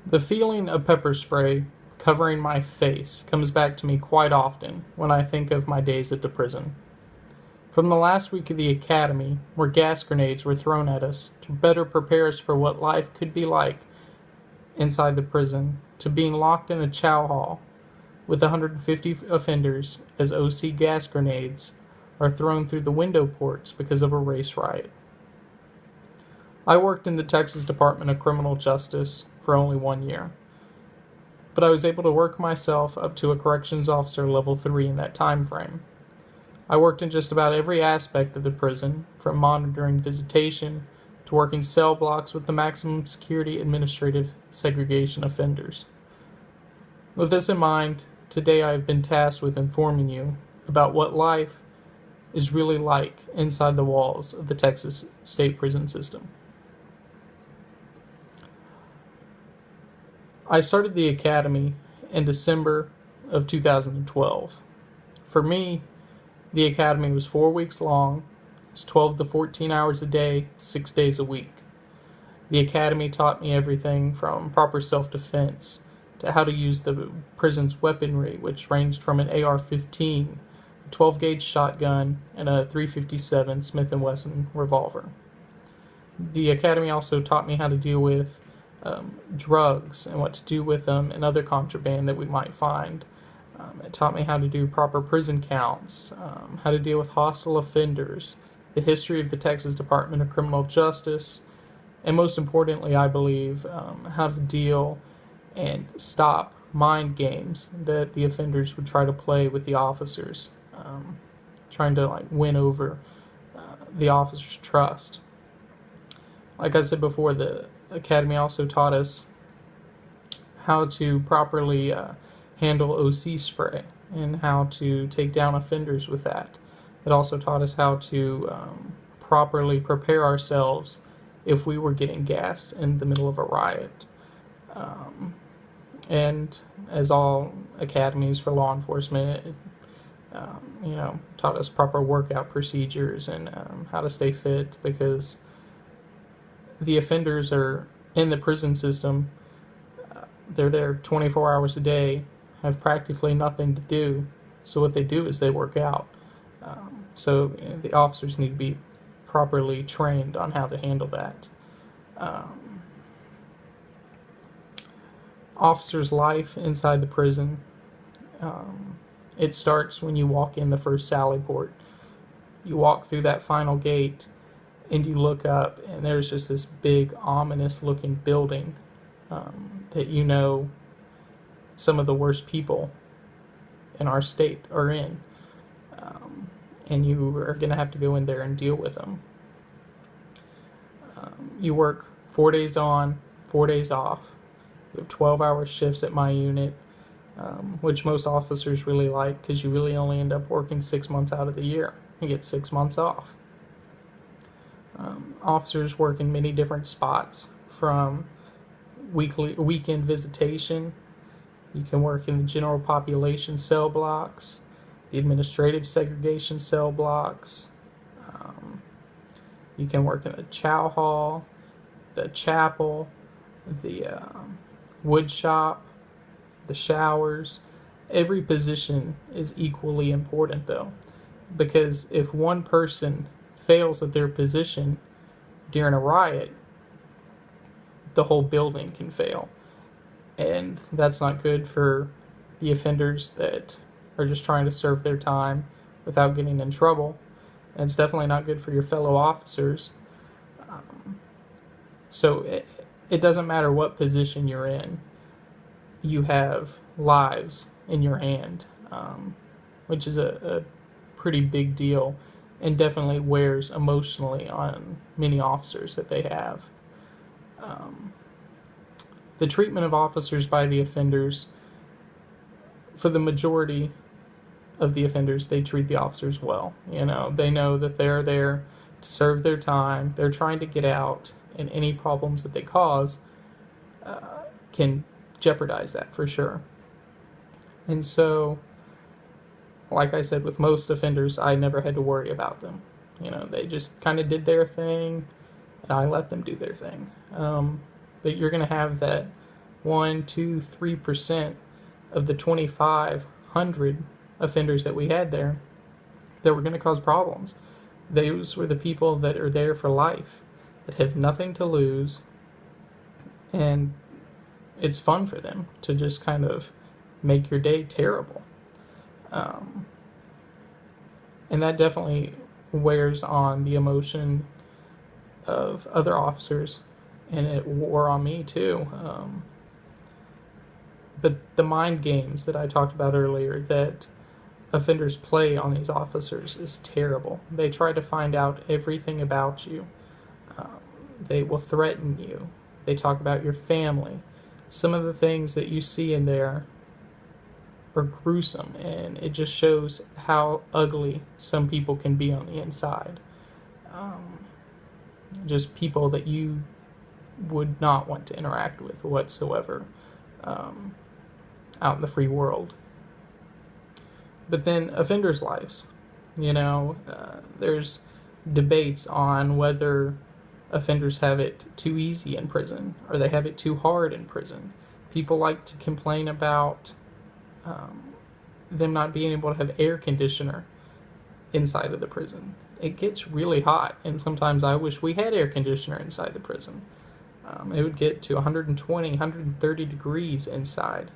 The feeling of pepper spray covering my face comes back to me quite often when I think of my days at the prison. From the last week of the academy, where gas grenades were thrown at us to better prepare us for what life could be like inside the prison, to being locked in a chow hall with 150 offenders as OC gas grenades are thrown through the window ports because of a race riot. I worked in the Texas Department of Criminal Justice for only 1 year, but I was able to work myself up to a corrections officer level 3 in that time frame. I worked in just about every aspect of the prison, from monitoring visitation to working cell blocks with the maximum security administrative segregation offenders. With this in mind, today I have been tasked with informing you about what life is really like inside the walls of the Texas state prison system. I started the academy in December of 2012. For me, the academy was 4 weeks long. It's 12 to 14 hours a day, 6 days a week. The academy taught me everything from proper self-defense to how to use the prison's weaponry, which ranged from an AR-15, a 12-gauge shotgun, and a .357 Smith & Wesson revolver. The academy also taught me how to deal with drugs and what to do with them and other contraband that we might find. It taught me how to do proper prison counts, how to deal with hostile offenders, the history of the Texas Department of Criminal Justice, and most importantly, I believe, how to deal and stop mind games that the offenders would try to play with the officers, trying to win over the officers' trust. Like I said before, the academy also taught us how to properly handle OC spray and how to take down offenders with that. It also taught us how to properly prepare ourselves if we were getting gassed in the middle of a riot. And as all academies for law enforcement, it taught us proper workout procedures and how to stay fit, because the offenders are in the prison system. They're there 24 hours a day, have practically nothing to do. So what they do is they work out. So the officers need to be properly trained on how to handle that. Officer's life inside the prison, it starts when you walk in the first sally port. You walk through that final gate and you look up, and there's just this big, ominous looking building that some of the worst people in our state are in. And you are going to have to go in there and deal with them. You work 4 days on, 4 days off. You have 12-hour shifts at my unit, which most officers really like, because you really only end up working 6 months out of the year. You get 6 months off. Officers work in many different spots, from weekend visitation. You can work in the general population cell blocks, the administrative segregation cell blocks. You can work in the chow hall, the chapel, the wood shop, the showers. Every position is equally important, though, because if one person fails at their position during a riot, the whole building can fail. And that's not good for the offenders that are just trying to serve their time without getting in trouble. And it's definitely not good for your fellow officers. So it doesn't matter what position you're in. You have lives in your hand, which is a pretty big deal, and definitely wears emotionally on many officers that they have. The treatment of officers by the offenders, for the majority of the offenders, they treat the officers well. They know that they're there to serve their time. They're trying to get out, and any problems that they cause can jeopardize that for sure. And so, like I said, with most offenders, I never had to worry about them. They just kind of did their thing, and I let them do their thing. But you're going to have that 1, 2, 3% of the 2,500 offenders that we had there that were going to cause problems. Those were the people that are there for life, that have nothing to lose, and it's fun for them to just kind of make your day terrible. And that definitely wears on the emotion of other officers, and it wore on me too. But the mind games that I talked about earlier that offenders play on these officers is terrible. They try to find out everything about you. They will threaten you. They talk about your family. Some of the things that you see in there are gruesome, and it just shows how ugly some people can be on the inside. Just people that you would not want to interact with whatsoever out in the free world. But then offenders' lives. There's debates on whether offenders have it too easy in prison or they have it too hard in prison. People like to complain about them not being able to have air conditioner inside of the prison. It gets really hot, and sometimes I wish we had air conditioner inside the prison. It would get to 120, 130 degrees inside.